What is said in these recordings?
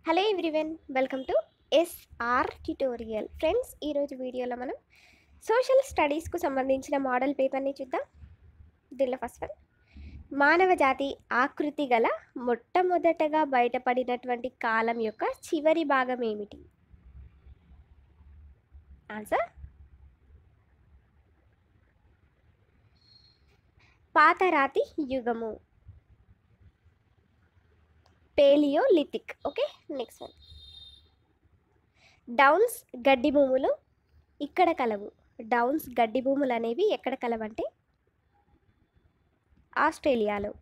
Hello everyone, welcome to SR tutorial. Friends, ఈరోజు వీడియోలో మనం సోషల్ స్టడీస్కు సంబంధించిన మోడల్ పేపర్ని చూద్దాం. దీనిలో ఫస్ట్ వన్, మానవ జాతి ఆకృతి గల మొట్టమొదటగా బయటపడినటువంటి కాలం యొక్క చివరి భాగం ఏమిటి? ఆన్సర్ పాతరాతి యుగము, paleolithic. Okay, next one, downs గడ్డి భూములు ఇక్కడ కలవు. డౌన్స్ గడ్డి భూములు అనేవి ఎక్కడ కలవంటే ఆస్ట్రేలియాలో.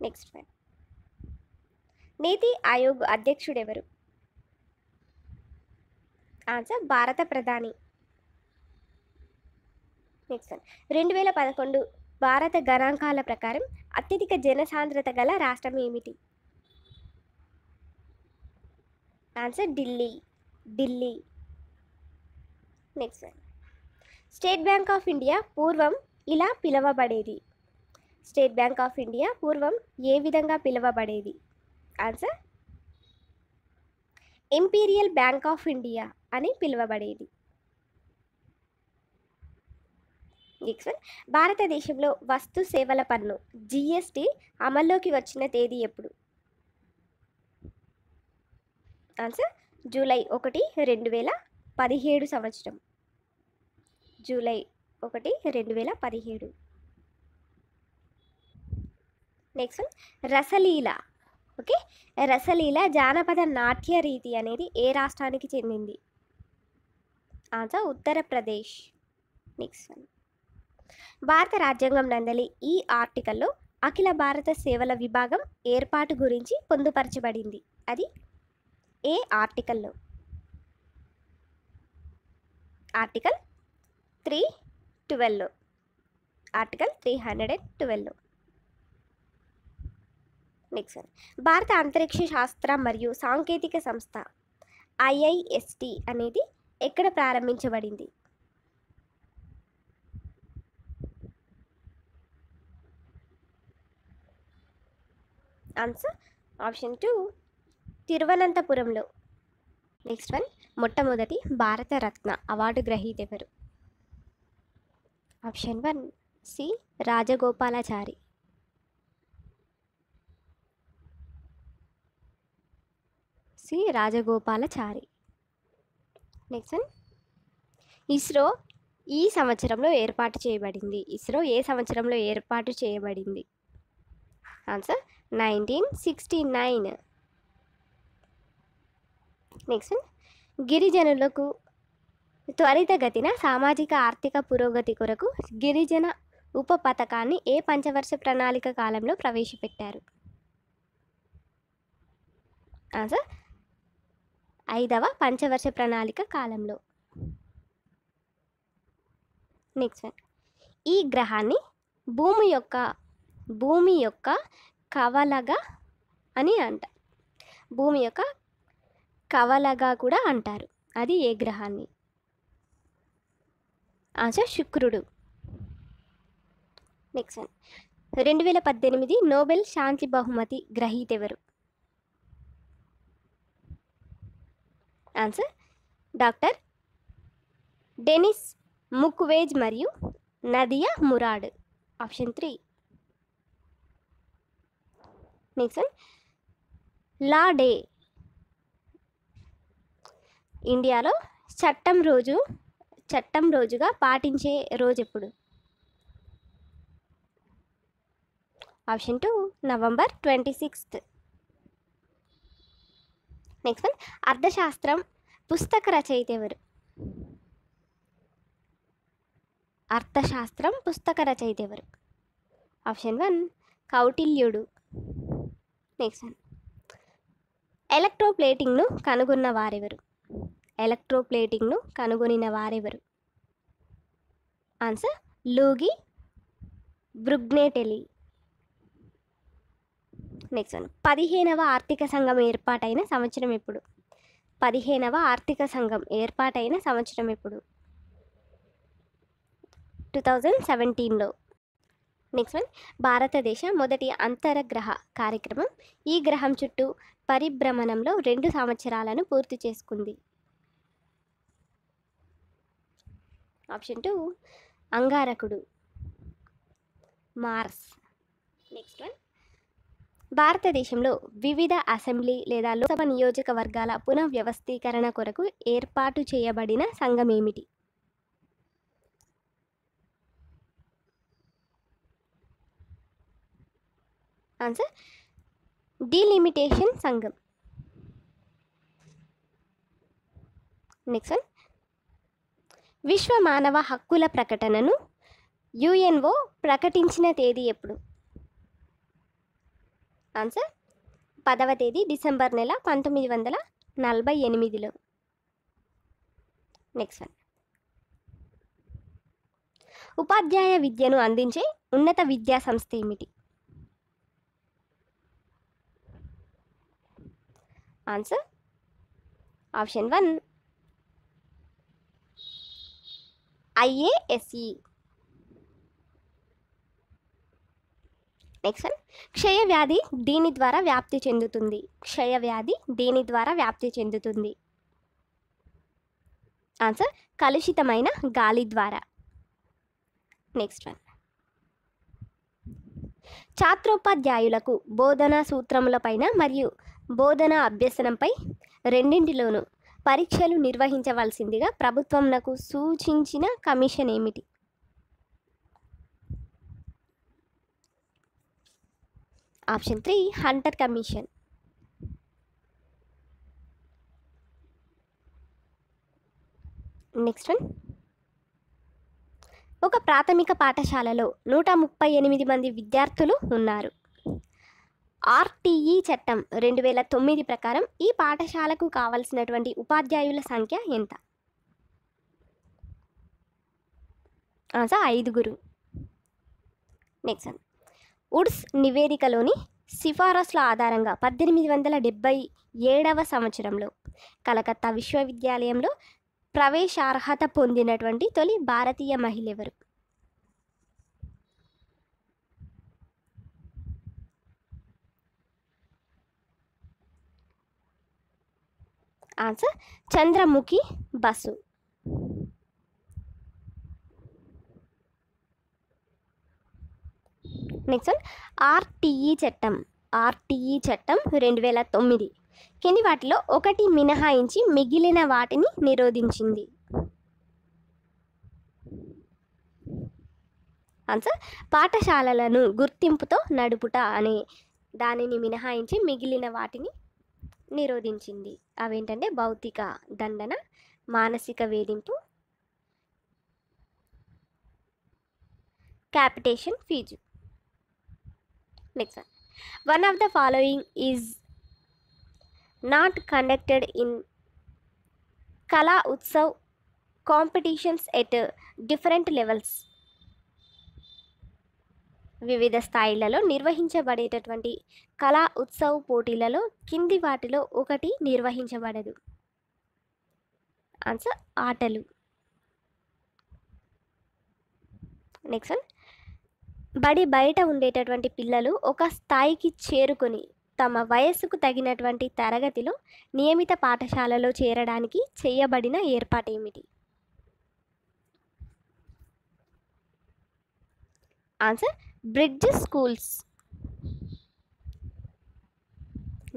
నెక్స్ట్ వన్, నీతి ఆయోగ్ అధ్యక్షుడెవరు? ఆన్సర్ భారత ప్రధాని. నెక్స్ట్ వన్, 2011 భారత గణాంకాల ప్రకారం అత్యధిక జనసాంద్రత గల రాష్ట్రం ఏమిటి? Answer Delhi. Next one, state bank of India పూర్వం ఇలా పిలవబడేది. స్టేట్ బ్యాంక్ ఆఫ్ ఇండియా పూర్వం ఏ విధంగా పిలువబడేది? Answer imperial bank of India అని పిలువబడేది. నెక్స్ట్ వన్, భారతదేశంలో వస్తు సేవల పన్ను జిఎస్టి అమల్లోకి వచ్చిన తేదీ ఎప్పుడు? ఆన్సర్ జూలై 1, 2017 సంవత్సరం. July 1, 2017. Next one, Raslila. Okay, Raslila జానపద నాట్య రీతి అనేది ఏ రాష్ట్రానికి చెందింది? ఆన్సర్ ఉత్తరప్రదేశ్. నెక్స్ట్ వన్, భారత రాజ్యాంగం నందలి ఈ ఆర్టికల్లో అఖిల భారత సేవల విభాగం ఏర్పాటు గురించి పొందుపరచబడింది. అది ఏ ఆర్టికల్లో? ఆర్టికల్ 312. ఆర్టికల్ 312. నెక్స్ట్ వన్, భారత అంతరిక్ష శాస్త్ర మరియు సాంకేతిక సంస్థ IIST అనేది ఎక్కడ ప్రారంభించబడింది? ఆన్సర్ ఆప్షన్ 2, తిరువనంతపురంలో. నెక్స్ట్ వన్, మొట్టమొదటి భారతరత్న అవార్డు గ్రహీత ఎవరు? Option 1 C Rajagopalachari. Next one, ISRO ఈ సంవత్సరంలో ఏర్పాటు చేయబడింది. ఇస్రో ఏ సంవత్సరంలో ఏర్పాటు చేయబడింది? ఆన్సర్ 1969. నెక్స్ట్ వన్, గిరిజనులకు త్వరితగతిన సామాజిక ఆర్థిక పురోగతి కొరకు గిరిజన ఉప పథకాన్ని ఏ పంచవర్ష ప్రణాళిక కాలంలో ప్రవేశపెట్టారు? ఆన్సర్ 5వ పంచవర్ష ప్రణాళిక కాలంలో. నెక్స్ట్ వన్, ఈ గ్రహాన్ని భూమి యొక్క కవలగా అని అంటారు. భూమి యొక్క కవలగా కూడా అంటారు. అది ఏ గ్రహాన్ని? ఆన్సర్ శుక్రుడు. నెక్స్ట్ వన్, 2018 నోబెల్ శాంతి బహుమతి గ్రహీత ఎవరు? ఆన్సర్ డాక్టర్ డెనిస్ ముక్వేజ్ మరియు నదియా మురాడ్. ఆప్షన్ 3. నెక్స్ట్ వన్, లా డే. ఇండియాలో చట్టం రోజుగా పాటించే రోజు ఎప్పుడు? Option 2 November 26. నెక్స్ట్ వన్, అర్థశాస్త్రం పుస్తక రచయిత ఎవరు? అర్థశాస్త్రం పుస్తక రచయిత ఎవరు? ఆప్షన్ 1 కౌటిల్యుడు. నెక్స్ట్ వన్, ఎలక్ట్రోప్లేటింగ్ను కనుగొన్న వారెవరు? ఆన్సర్ లూగి బ్రుగ్నెటెలి. నెక్స్ట్ వన్, 15వ ఆర్థిక సంఘం ఏర్పాటైన సంవత్సరం ఎప్పుడు? 15వ ఆర్థిక సంఘం ఏర్పాటైన సంవత్సరం ఎప్పుడు? 2017లో. నెక్స్ట్ వన్, భారతదేశ మొదటి అంతరగ్రహ కార్యక్రమం ఈ గ్రహం చుట్టూ పరిభ్రమణంలో 2 సంవత్సరాలను పూర్తి చేసుకుంది? ఆప్షన్ 2 అంగారకుడు, మార్స్. నెక్స్ట్ వన్, భారతదేశంలో వివిధ అసెంబ్లీ లేదా లోక్సభ నియోజకవర్గాల పునఃవ్యవస్థీకరణ కొరకు ఏర్పాటు చేయబడిన సంఘం ఏమిటి? ఆన్సర్ డీలిమిటేషన్ సంఘం. నెక్స్ట్ వన్, విశ్వ మానవ హక్కుల ప్రకటనను యుఎన్ఓ ప్రకటించిన తేదీ ఎప్పుడు? ఆన్సర్ 10వ తేదీ డిసెంబర్ నెల 1948లో. నెక్స్ట్ వన్, ఉపాధ్యాయ విద్యను అందించే ఉన్నత విద్యా సంస్థ ఏమిటి? Answer option 1 IASE. Next one, క్షయవ్యాధి దీని ద్వారా వ్యాప్తి చెందుతుంది? క్షయవ్యాధి దీని ద్వారా వ్యాప్తి చెందుతుంది? ఆన్సర్ కలుషితమైన గాలి ద్వారా. నెక్స్ట్ వన్, ఛాత్రోపాధ్యాయులకు బోధనా సూత్రములపైన మరియు బోధనా అభ్యసనంపై రెండింటిలోనూ పరీక్షలు నిర్వహించవలసిందిగా ప్రభుత్వంనకు సూచించిన కమిషన్ ఏమిటి? Option 3 Hunter commission. Next one, ఒక ప్రాథమిక పాఠశాలలో 138 మంది విద్యార్థులు ఉన్నారు. ఆర్టీఈ చట్టం 2009 ప్రకారం ఈ పాఠశాలకు కావలసినటువంటి ఉపాధ్యాయుల సంఖ్య ఎంత? ఆన్సర్ 5. నెక్స్ట్ వన్, వుడ్స్ నివేదికలోని సిఫారసుల ఆధారంగా 1877వ సంవత్సరంలో కలకత్తా విశ్వవిద్యాలయంలో ప్రవేశార్హత పొందినటువంటి తొలి భారతీయ మహిళ ఎవరు? Answer Chandramukhi Basu. Next one, RTE చట్టం 2009 కింది వాటిలో ఒకటి మినహాయించి మిగిలిన వాటిని నిరోధించింది? ఆన్సర్ పాఠశాలలను గుర్తింపుతో నడుపుట అనే దానిని మినహాయించి మిగిలిన వాటిని నిరోధించింది. అవేంటంటే భౌతిక దండన, మానసిక వేధింపు, capitation fee. Next one of the following is not conducted in Kala Utsav competitions at different levels. వివిధ స్థాయిలలో నిర్వహించబడేటటువంటి కళా ఉత్సవ్ పోటీలలో కింది వాటిలో ఒకటి నిర్వహించబడదు? ఆన్సర్ ఆటలు. నెక్స్ట్ వన్, బడి బయట ఉండేటటువంటి పిల్లలు ఒక స్థాయికి చేరుకొని తమ వయస్సుకు తగినటువంటి తరగతిలో నియమిత పాఠశాలలో చేరడానికి చేయబడిన ఏర్పాటు ఏమిటి? Answer bridge schools.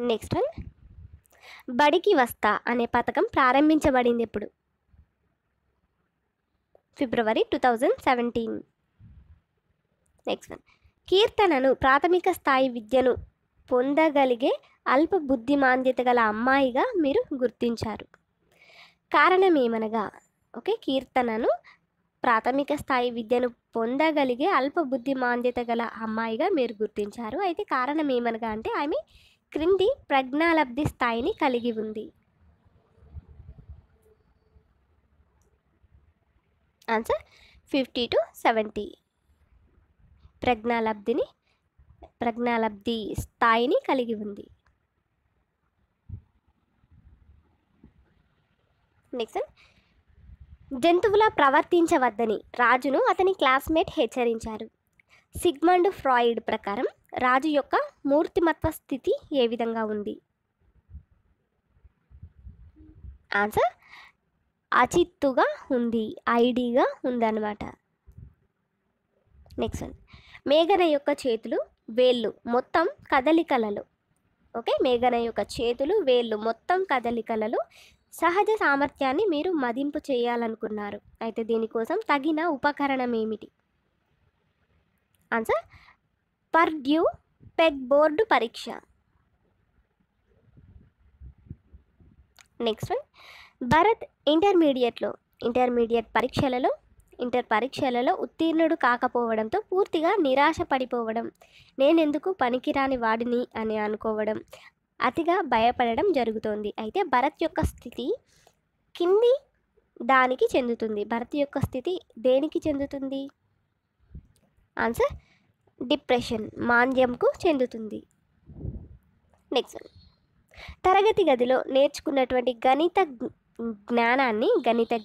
Next one, బడికి వస్తా అనే పథకం ప్రారంభించబడింది ఎప్పుడు? ఫిబ్రవరి 2017. నెక్స్ట్ వన్, కీర్తనను ప్రాథమిక స్థాయి విద్యను పొందగలిగే అల్ప బుద్ధిమాంద్యత గల అమ్మాయిగా మీరు గుర్తించారు. కారణం ఏమనగా, ఓకే, కీర్తనను ప్రాథమిక స్థాయి విద్యను పొందగలిగే అల్ప బుద్ధిమాంద్యత గల అమ్మాయిగా మీరు గుర్తించారు. అయితే కారణం ఏమనగా అంటే ఆమె క్రింది ప్రజ్ఞాలబ్ధి స్థాయిని కలిగి ఉంది. ఆన్సర్ 50 to 70 ప్రజ్ఞాలబ్ధి స్థాయిని కలిగి ఉంది. నెక్స్ట్, జంతువులా ప్రవర్తించవద్దని రాజును అతని క్లాస్మేట్ హెచ్చరించారు. సిగ్మండ్ ఫ్రాయిడ్ ప్రకారం రాజు యొక్క మూర్తిమత్వ స్థితి ఏ విధంగా ఉంది? ఆన్సర్ అచిత్తుగా ఉంది, ఐడిగా ఉందన్నమాట. నెక్స్ట్ వన్, మేఘన యొక్క చేతులు వేళ్ళు మొత్తం కదలికలలో, ఓకే, మేఘన యొక్క చేతులు వేళ్ళు మొత్తం కదలికలలో సహజ సామర్థ్యాన్ని మీరు మదింపు చేయాలనుకున్నారు. అయితే దీనికోసం తగిన ఉపకరణం ఏమిటి? ఆన్సర్ పర్డ్యూ పెగ్ బోర్డు పరీక్ష. నెక్స్ట్ వన్, భరత్ ఇంటర్ పరీక్షలలో ఉత్తీర్ణుడు కాకపోవడంతో పూర్తిగా నిరాశ పడిపోవడం, నేనెందుకు పనికిరాని వాడిని అని అనుకోవడం, అతిగా భయపడడం జరుగుతోంది. అయితే భరత్ యొక్క స్థితి కింది దానికి చెందుతుంది. భరత్ యొక్క స్థితి దేనికి చెందుతుంది? ఆన్సర్ డిప్రెషన్, మాంద్యంకు చెందుతుంది. నెక్స్ట్ వన్, తరగతి గదిలో నేర్చుకున్నటువంటి గణిత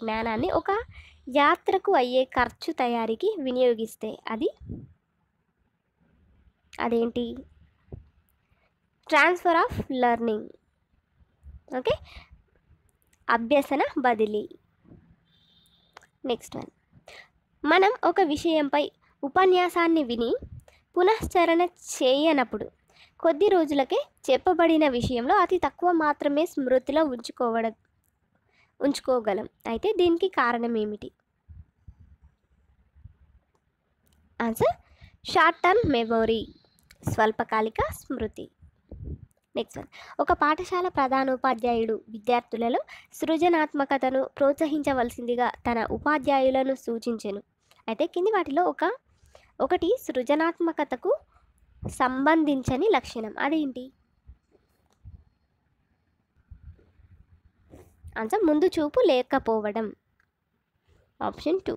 జ్ఞానాన్ని ఒక యాత్రకు అయ్యే ఖర్చు తయారీకి వినియోగిస్తే అదేంటి? ట్రాన్స్ఫర్ ఆఫ్ లెర్నింగ్, ఓకే, అభ్యసన బదిలీ. నెక్స్ట్ వన్, మనం ఒక విషయంపై ఉపన్యాసాన్ని విని పునశ్చరణ చేయనప్పుడు కొద్ది రోజులకే చెప్పబడిన విషయంలో అతి తక్కువ మాత్రమే స్మృతిలో ఉంచుకోగలం. అయితే దీనికి కారణం ఏమిటి? ఆన్సర్ షార్ట్ టర్మ్ మెమొరీ, స్వల్పకాలిక స్మృతి. నెక్స్ట్ వన్, ఒక పాఠశాల ప్రధానోపాధ్యాయుడు విద్యార్థులలో సృజనాత్మకతను ప్రోత్సహించవలసిందిగా తన ఉపాధ్యాయులను సూచించెను. అయితే కింది వాటిలో ఒకటి సృజనాత్మకతకు సంబంధించని లక్షణం, అదేంటి? ఆన్సర్ ముందు చూపు లేకపోవడం, ఆప్షన్ 2.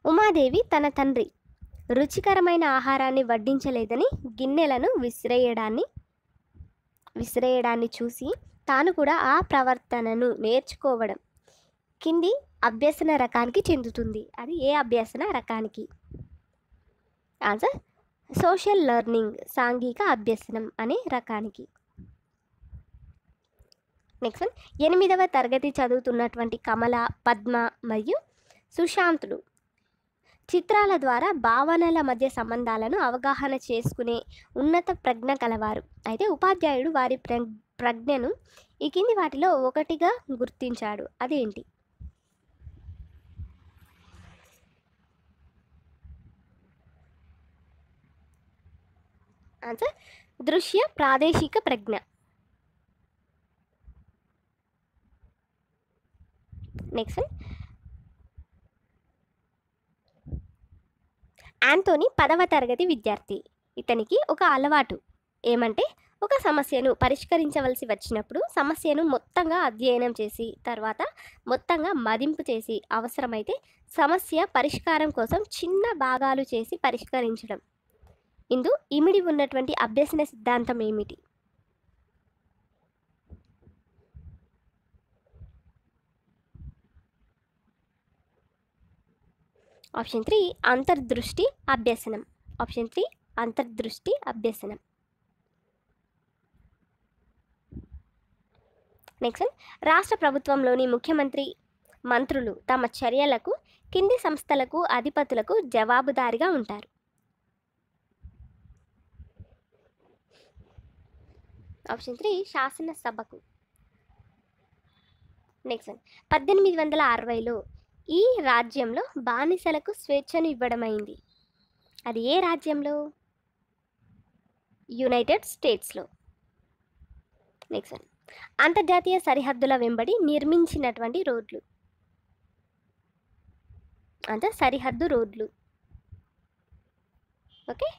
ఉమాదేవి తన తండ్రి రుచికరమైన ఆహారాన్ని వడ్డించలేదని గిన్నెలను విసిరేయడాన్ని చూసి తాను కూడా ఆ ప్రవర్తనను నేర్చుకోవడం కింది అభ్యసన రకానికి చెందుతుంది. అది ఏ అభ్యసన రకానికి? ఆన్సర్ సోషల్ లెర్నింగ్, సాంఘిక అభ్యసనం అనే రకానికి. నెక్స్ట్ వన్, 8వ తరగతి చదువుతున్నటువంటి కమల, పద్మ మరియు సుశాంతులు చిత్రాల ద్వారా భావనల మధ్య సంబంధాలను అవగాహన చేసుకునే ఉన్నత ప్రజ్ఞ కలవారు. అయితే ఉపాధ్యాయుడు వారి ప్రజ్ఞను ఈ కింది వాటిలో ఒకటిగా గుర్తించాడు, అదేంటి? ఆన్సర్ దృశ్య ప్రాదేశిక ప్రజ్ఞ. నెక్స్ట్ ఆంటోనీ 10వ తరగతి విద్యార్థి. ఇతనికి ఒక అలవాటు ఏమంటే ఒక సమస్యను పరిష్కరించవలసి వచ్చినప్పుడు సమస్యను మొత్తంగా అధ్యయనం చేసి తర్వాత మొత్తంగా మదింపు చేసి అవసరమైతే సమస్య పరిష్కారం కోసం చిన్న భాగాలు చేసి పరిష్కరించడం. ఇందు ఇమిడి ఉన్నటువంటి అభ్యసన సిద్ధాంతం ఏమిటి? ఆప్షన్ 3 అంతర్దృష్టి అభ్యసనం. ఆప్షన్ 3 అంతర్దృష్టి అభ్యసనం. నెక్స్ట్ రాష్ట్ర ప్రభుత్వంలోని ముఖ్యమంత్రి, మంత్రులు తమ చర్యలకు కింది సంస్థలకు అధిపతులకు జవాబుదారీగా ఉంటారు. ఆప్షన్ 3 శాసనసభకు. నెక్స్ట్ 1860లో ఈ రాజ్యంలో బానిసలకు స్వేచ్ఛను ఇవ్వడమైంది. అది ఏ రాజ్యంలో? యునైటెడ్ స్టేట్స్లో. నెక్స్ట్ అంతర్జాతీయ సరిహద్దుల వెంబడి నిర్మించినటువంటి రోడ్లు, అంటే సరిహద్దు రోడ్లు. ఓకే,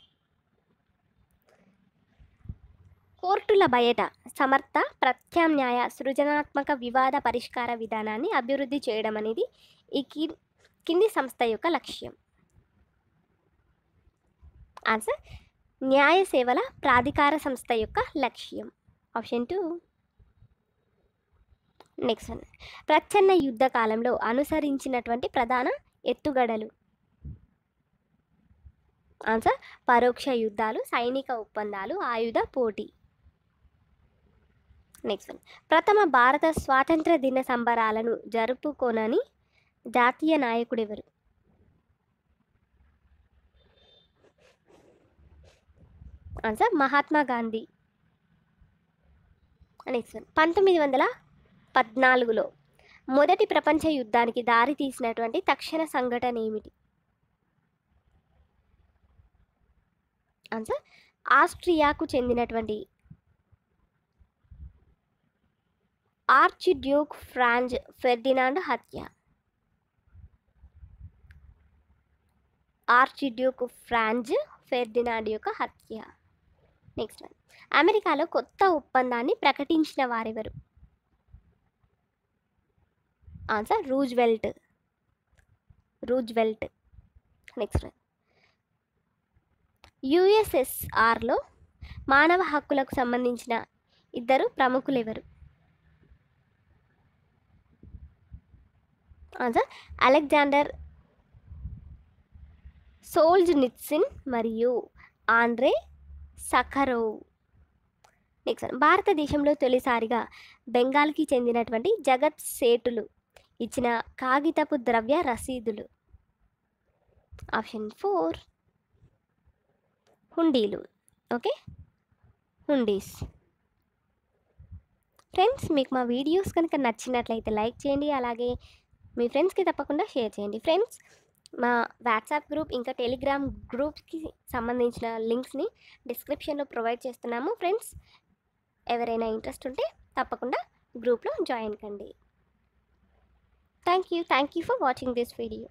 కోర్టుల బయట సమర్థ ప్రత్యామ్నాయ సృజనాత్మక వివాద పరిష్కార విధానాన్ని అభివృద్ధి చేయడం అనేది ఈ కింది సంస్థ యొక్క లక్ష్యం. ఆన్సర్ న్యాయ సేవల ప్రాధికార సంస్థ యొక్క లక్ష్యం. ఆప్షన్ 2. నెక్స్ట్ ప్రచ్ఛన్న యుద్ధ కాలంలో అనుసరించినటువంటి ప్రధాన ఎత్తుగడలు. ఆన్సర్ పరోక్ష యుద్ధాలు, సైనిక ఒప్పందాలు, ఆయుధ పోటీ. నెక్స్ట్ వన్, ప్రథమ భారత స్వాతంత్ర దిన సంబరాలను జరుపుకోనని జాతీయ నాయకుడు ఎవరు? Answer Mahatma Gandhi. Next one, 1914లో మొదటి ప్రపంచ యుద్ధానికి దారి తీసినటువంటి తక్షణ సంఘటన ఏమిటి? ఆన్సర్ ఆస్ట్రియాకు చెందినటువంటి ఆర్చిడ్యూక్ ఫ్రాంజ్ ఫెర్డినాండ్ హత్య. ఆర్చిడ్యూక్ ఫ్రాంజ్ ఫెర్డినాండ్ యొక్క హత్య. నెక్స్ట్ వన్, అమెరికాలో కొత్త ఒప్పందాన్ని ప్రకటించిన వారెవరు? Answer Roosevelt. నెక్స్ట్ వన్, యుఎస్ఎస్ఆర్లో మానవ హక్కులకు సంబంధించిన ఇద్దరు ప్రముఖులు ఎవరు? ఆన్సర్ అలెగ్జాండర్ సోల్జనిట్సిన్ మరియు ఆండ్రే సఖరోవ్. నెక్స్ట్ వన్, భారతదేశంలో తొలిసారిగా బెంగాల్కి చెందినటువంటి జగత్ సేటులు ఇచ్చిన కాగితపు ద్రవ్య రసీదులు. ఆప్షన్ 4 హుండీలు. ఓకే, హుండీస్. ఫ్రెండ్స్, మీకు మా వీడియోస్ కనుక నచ్చినట్లయితే లైక్ చేయండి, అలాగే మీ ఫ్రెండ్స్కి తప్పకుండా షేర్ చేయండి. ఫ్రెండ్స్, మా వాట్సాప్ గ్రూప్ ఇంకా టెలిగ్రామ్ గ్రూప్కి సంబంధించిన లింక్స్ని డిస్క్రిప్షన్లో ప్రొవైడ్ చేస్తున్నాము. ఫ్రెండ్స్, ఎవరైనా ఇంట్రెస్ట్ ఉంటే తప్పకుండా గ్రూప్లో జాయిన్ కండి. Thank you for watching this video.